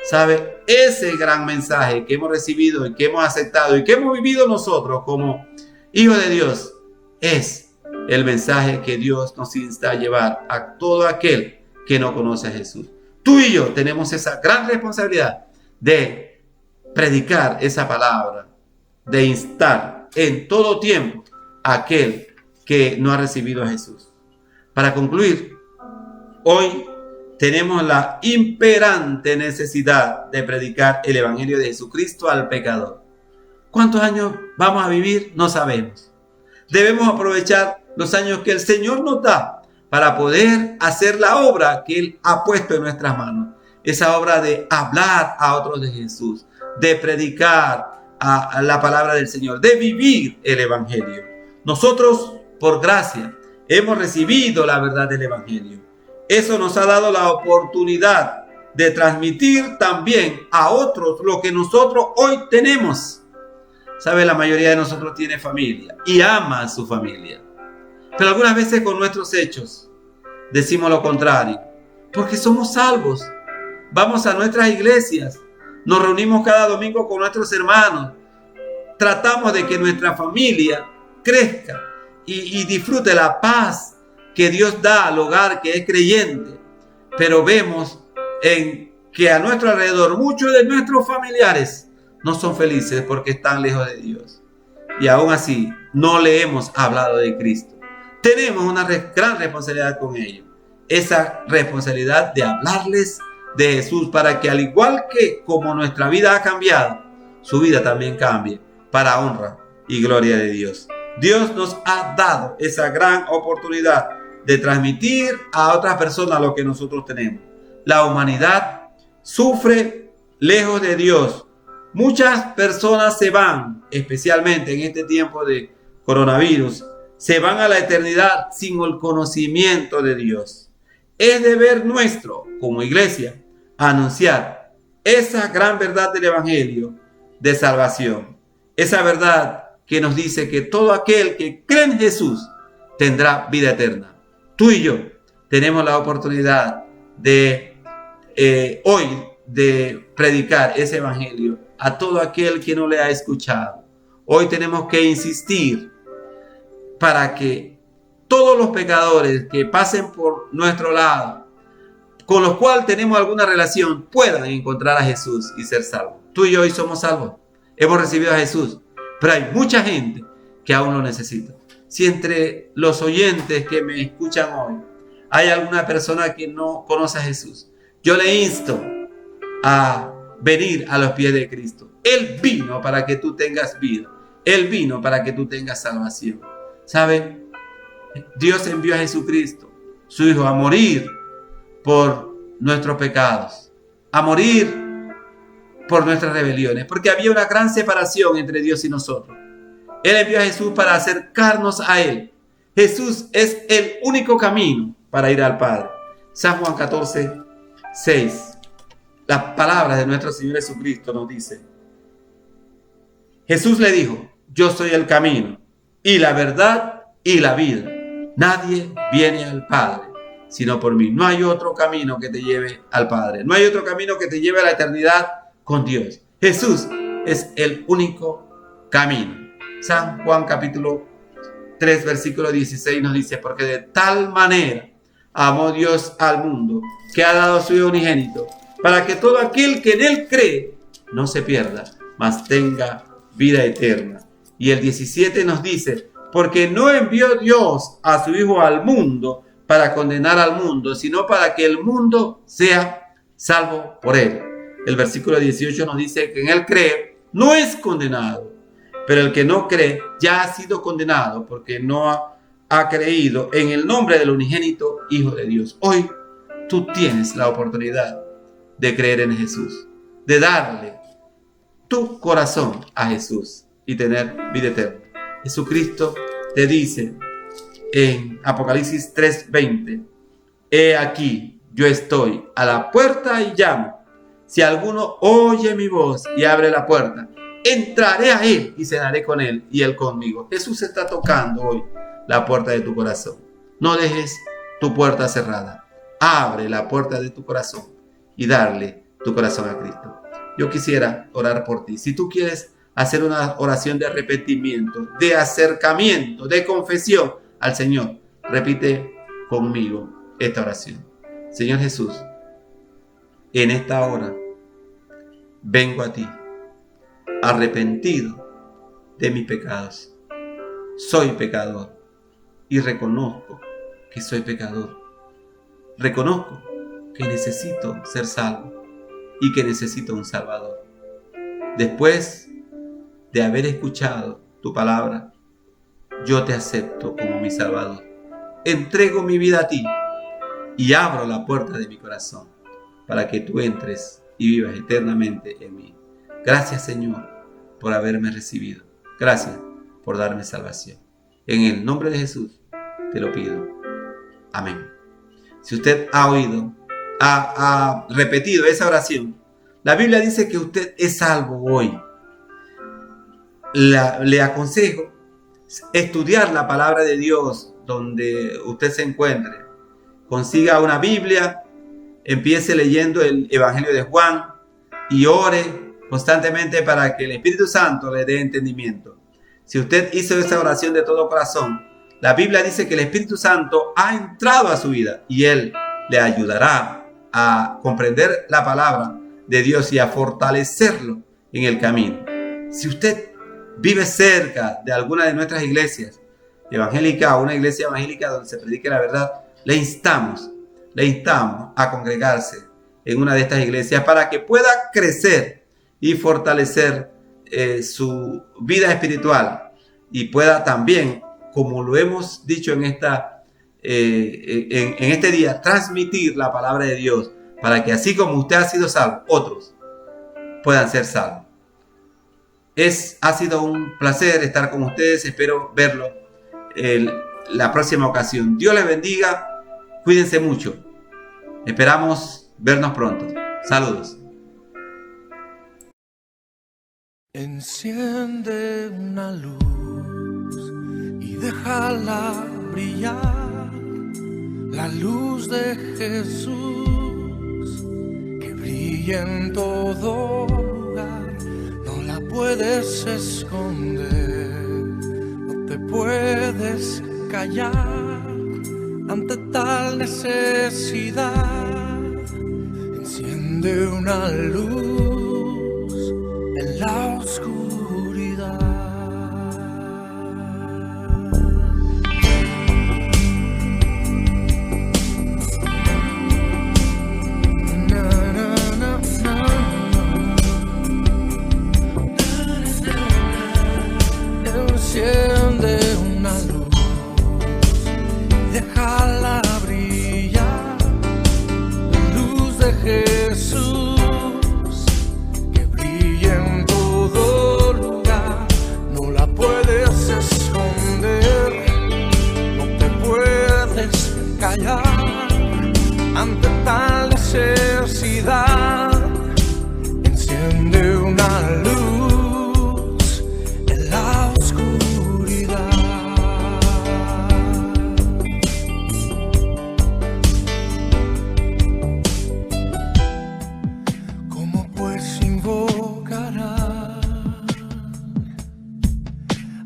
¿Sabe? Ese gran mensaje que hemos recibido y que hemos aceptado y que hemos vivido nosotros como hijos de Dios es el mensaje que Dios nos insta a llevar a todo aquel que no conoce a Jesús. Tú y yo tenemos esa gran responsabilidad de predicar esa palabra, de instar en todo tiempo a aquel que no ha recibido a Jesús. Para concluir, hoy tenemos la imperante necesidad de predicar el Evangelio de Jesucristo al pecador. ¿Cuántos años vamos a vivir? No sabemos. Debemos aprovechar los años que el Señor nos da para poder hacer la obra que Él ha puesto en nuestras manos. Esa obra de hablar a otros de Jesús, de predicar a la palabra del Señor, de vivir el Evangelio. Nosotros, por gracia, hemos recibido la verdad del Evangelio. Eso nos ha dado la oportunidad de transmitir también a otros lo que nosotros hoy tenemos. ¿Sabe? La mayoría de nosotros tiene familia y ama a su familia. Pero algunas veces con nuestros hechos decimos lo contrario. Porque somos salvos. Vamos a nuestras iglesias. Nos reunimos cada domingo con nuestros hermanos. Tratamos de que nuestra familia crezca y disfrute la paz que Dios da al hogar que es creyente. Pero vemos en que a nuestro alrededor muchos de nuestros familiares no son felices porque están lejos de Dios. Y aún así no le hemos hablado de Cristo. Tenemos una gran responsabilidad con ellos. Esa responsabilidad de hablarles de Jesús para que al igual que como nuestra vida ha cambiado, su vida también cambie para honra y gloria de Dios. Dios nos ha dado esa gran oportunidad de transmitir a otras personas lo que nosotros tenemos. La humanidad sufre lejos de Dios. Muchas personas se van, especialmente en este tiempo de coronavirus, se van a la eternidad sin el conocimiento de Dios. Es deber nuestro, como iglesia, anunciar esa gran verdad del Evangelio de salvación. Esa verdad que nos dice que todo aquel que cree en Jesús tendrá vida eterna. Tú y yo tenemos la oportunidad de hoy de predicar ese Evangelio a todo aquel que no le ha escuchado. Hoy tenemos que insistir para que todos los pecadores que pasen por nuestro lado, con los cuales tenemos alguna relación, puedan encontrar a Jesús y ser salvos. Tú y yo hoy somos salvos. Hemos recibido a Jesús, pero hay mucha gente que aún lo necesita. Si entre los oyentes que me escuchan hoy hay alguna persona que no conoce a Jesús, yo le insto a venir a los pies de Cristo. Él vino para que tú tengas vida. Él vino para que tú tengas salvación. ¿Sabe? Dios envió a Jesucristo, su Hijo, a morir por nuestros pecados, a morir por nuestras rebeliones, porque había una gran separación entre Dios y nosotros. Él envió a Jesús para acercarnos a Él. Jesús es el único camino para ir al Padre. San Juan 14, 6. Las palabras de nuestro Señor Jesucristo nos dice: Jesús le dijo: yo soy el camino y la verdad y la vida. Nadie viene al Padre sino por mí. No hay otro camino que te lleve al Padre. No hay otro camino que te lleve a la eternidad con Dios. Jesús es el único camino. San Juan capítulo 3 versículo 16 nos dice: porque de tal manera amó Dios al mundo, que ha dado a su Hijo unigénito, para que todo aquel que en Él cree no se pierda, mas tenga vida eterna. Y el 17 nos dice: porque no envió Dios a su Hijo al mundo para condenar al mundo, sino para que el mundo sea salvo por Él. El versículo 18 nos dice que en Él cree no es condenado, pero el que no cree ya ha sido condenado porque no ha creído en el nombre del unigénito Hijo de Dios. Hoy tú tienes la oportunidad de creer en Jesús, de darle tu corazón a Jesús y tener vida eterna. Jesucristo te dice en Apocalipsis 3:20: he aquí, yo estoy a la puerta y llamo. Si alguno oye mi voz y abre la puerta, entraré a él y cenaré con él y él conmigo. Jesús está tocando hoy la puerta de tu corazón. No dejes tu puerta cerrada. Abre la puerta de tu corazón y darle tu corazón a Cristo. Yo quisiera orar por ti. Si tú quieres hacer una oración de arrepentimiento, de acercamiento, de confesión al Señor, repite conmigo esta oración. Señor Jesús, en esta hora vengo a ti, arrepentido de mis pecados. Soy pecador y reconozco que soy pecador. Reconozco que necesito ser salvo y que necesito un Salvador. Después de haber escuchado tu palabra, yo te acepto como mi Salvador. Entrego mi vida a ti y abro la puerta de mi corazón para que tú entres y vivas eternamente en mí. Gracias, Señor, por haberme recibido. Gracias por darme salvación. En el nombre de Jesús te lo pido. Amén. Si usted ha oído, ha repetido esa oración, la Biblia dice que usted es salvo hoy. Le aconsejo estudiar la palabra de Dios donde usted se encuentre. Consiga una Biblia, empiece leyendo el Evangelio de Juan y ore constantemente para que el Espíritu Santo le dé entendimiento. Si usted hizo esa oración de todo corazón, la Biblia dice que el Espíritu Santo ha entrado a su vida y Él le ayudará a comprender la palabra de Dios y a fortalecerlo en el camino. Si usted vive cerca de alguna de nuestras iglesias evangélicas o una iglesia evangélica donde se predique la verdad, le instamos a congregarse en una de estas iglesias para que pueda crecer y fortalecer su vida espiritual y pueda también, como lo hemos dicho en esta en este día transmitir la palabra de Dios para que así como usted ha sido salvo, otros puedan ser salvos. Ha sido un placer estar con ustedes. Espero verlo la próxima ocasión. Dios les bendiga. Cuídense mucho. Esperamos vernos pronto. Saludos. Enciende una luz y déjala brillar, la luz de Jesús que brilla en todo lugar. No la puedes esconder, no te puedes callar ante tal necesidad. Enciende una luz en la oscuridad. Enciende una luz, déjala brillar, la luz de Jesús que brilla en todo lugar. No la puedes esconder, no te puedes callar ante tal necesidad. Enciende una luz en la oscuridad. ¿Cómo pues invocará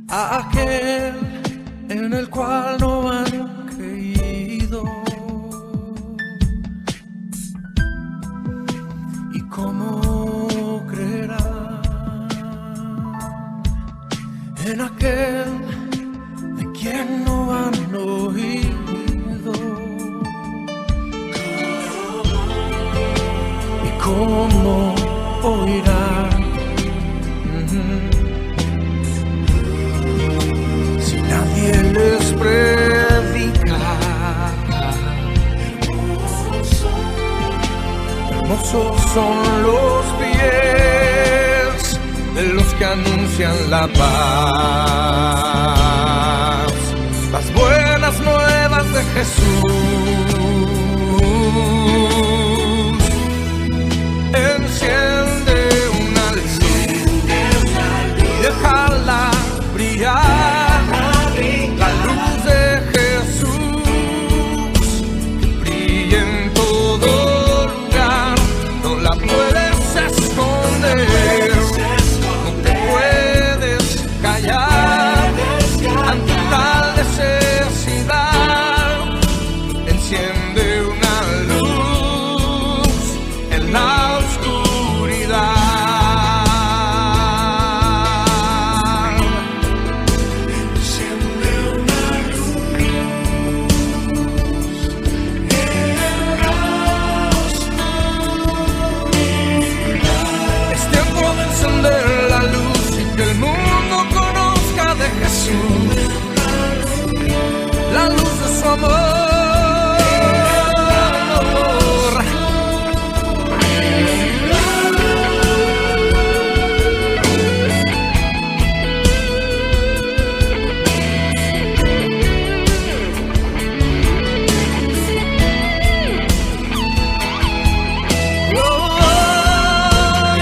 a aquel en el cual no han creído? ¿Y cómo creerán en aquel de quien no han oído? ¿Y cómo oirán si nadie les predica? Hermosos son los pies de los que anuncian la paz, las buenas nuevas de Jesús. Enciende una luz, déjala brillar, la luz de Jesús que brilla en todo lugar. No la puedes esconder, no te puedes callar ante tal necesidad. Enciende una luz en la oscuridad. Enciende una luz en la oscuridad. Es tiempo de encender la luz y que el mundo conozca de Jesús, la luz de su amor.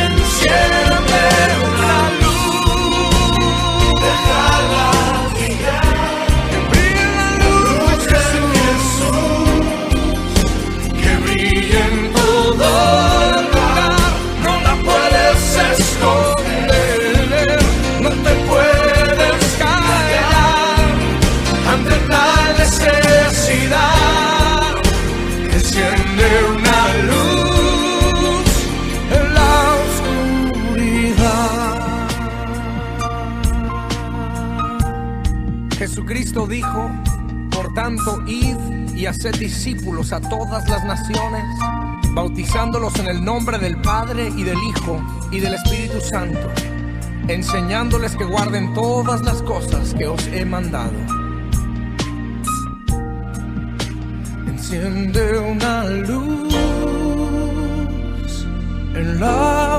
Enciende una luz, déjala brillar, que brille la luz de Jesús, que brille en todo lugar. No la puedes esconder, no te puedes callar ante tal necesidad. Enciende una luz en la oscuridad. Jesucristo dijo: por tanto, id y haced discípulos a todas las naciones, bautizándolos en el nombre del Padre y del Hijo y del Espíritu Santo, enseñándoles que guarden todas las cosas que os he mandado. enciende una luz en la